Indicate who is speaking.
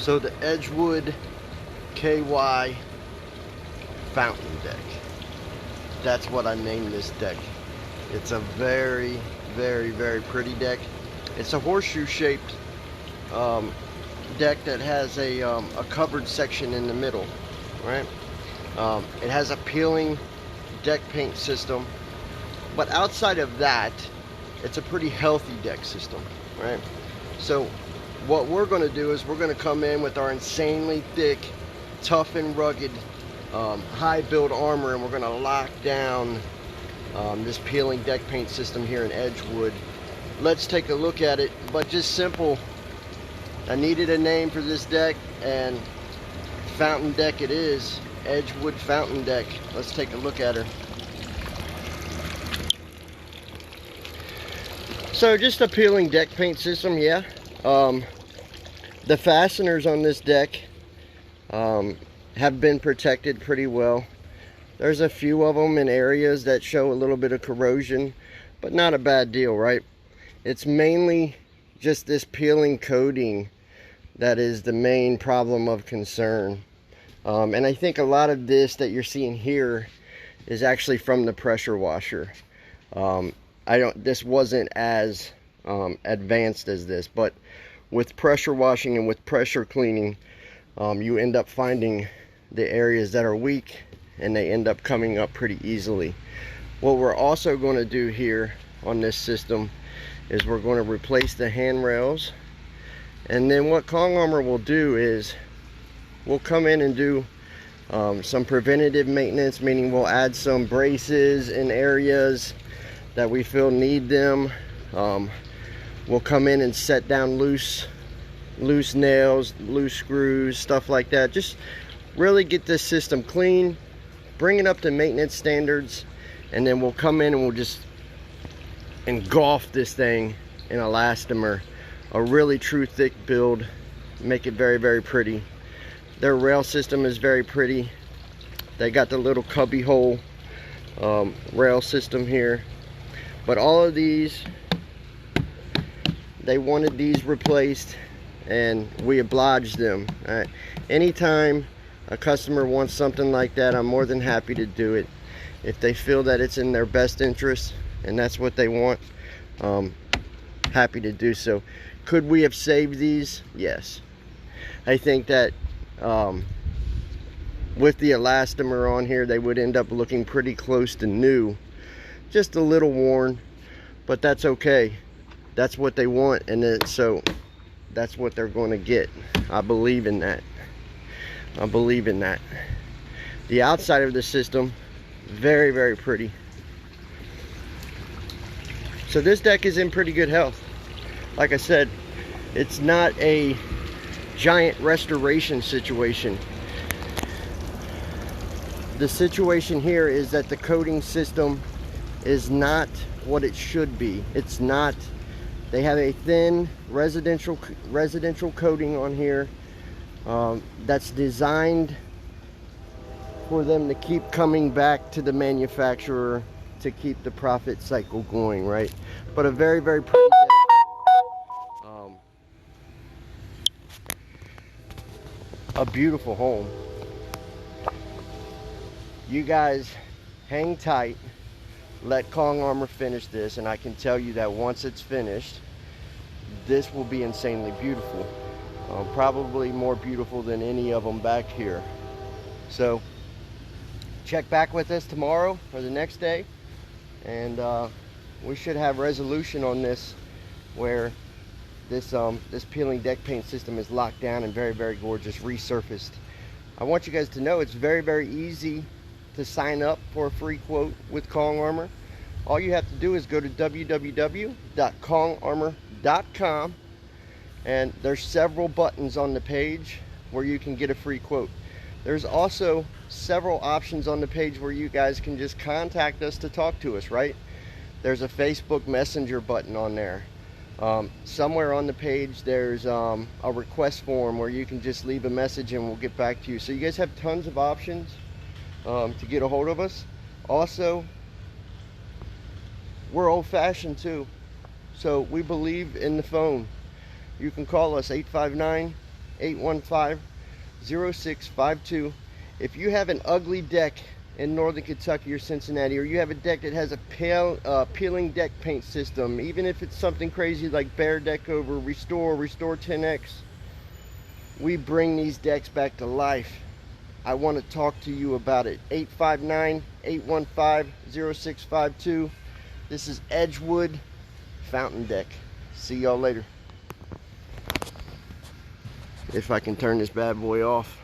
Speaker 1: So the Edgewood KY fountain deck. That's what I named this deck. It's a very, very, very pretty deck. It's a horseshoe shaped deck that has a covered section in the middle, right? It has a peeling deck paint system, but outside of that, it's a pretty healthy deck system, right? So what we're going to do is we're going to come in with our insanely thick, tough and rugged high build armor, and we're going to lock down this peeling deck paint system here in Edgewood. Let's take a look at it. But just simple, I needed a name for this deck, and fountain deck it is. Edgewood fountain deck. Let's take a look at her. So just a peeling deck paint system, yeah. The fasteners on this deck have been protected pretty well. There's a few of them in areas that show a little bit of corrosion, but not a bad deal, right? It's mainly just this peeling coating that is the main problem of concern. And I think a lot of this that you're seeing here is actually from the pressure washer. This wasn't as advanced as this, but with pressure washing and with pressure cleaning, you end up finding the areas that are weak, and they end up coming up pretty easily. What we're also going to do here on this system is we're going to replace the handrails, and then what Kong Armor will do is we'll come in and do some preventative maintenance, meaning we'll add some braces in areas that we feel need them. We'll come in and set down loose nails, loose screws, stuff like that. Just really get this system clean, bring it up to maintenance standards, and then we'll come in and we'll just engulf this thing in elastomer, a really true thick build, make it very, very pretty. Their rail system is very pretty. They got the little cubby hole rail system here, but all of these, they wanted these replaced, and we obliged them. Anytime a customer wants something like that, I'm more than happy to do it. If they feel that it's in their best interest and that's what they want, happy to do so. Could we have saved these? Yes. I think that with the elastomer on here, they would end up looking pretty close to new. Just a little worn, but that's okay. That's what they want, and so that's what they're going to get. I believe in that. I believe in that. The outside of the system, very, very pretty. So this deck is in pretty good health. Like I said, it's not a giant restoration situation. The situation here is that the coating system is not what it should be. It's not. They have a thin residential coating on here that's designed for them to keep coming back to the manufacturer to keep the profit cycle going, right? But a very, very pretty deck. A beautiful home. You guys hang tight. Let Kong Armor finish this, and I can tell you that once it's finished, this will be insanely beautiful. Probably more beautiful than any of them back here. So check back with us tomorrow or the next day, and we should have resolution on this, where this peeling deck paint system is locked down and very, very gorgeous, resurfaced. I want you guys to know it's very, very easy to sign up for a free quote with Kong Armor. All you have to do is go to www.kongarmor.com, and there's several buttons on the page where you can get a free quote. There's also several options on the page where you guys can just contact us to talk to us, right? There's a Facebook Messenger button on there. Somewhere on the page there's a request form where you can just leave a message and we'll get back to you. So you guys have tons of options to get a hold of us. Also, we're old-fashioned too, so we believe in the phone. You can call us 815-0652. If you have an ugly deck in Northern Kentucky or Cincinnati, or you have a deck that has a peeling deck paint system, even if it's something crazy like Behr Deckover, Restore 10X, we bring these decks back to life. I want to talk to you about it. 859-815-0652. This is Edgewood Fountain Deck. See y'all later. If I can turn this bad boy off.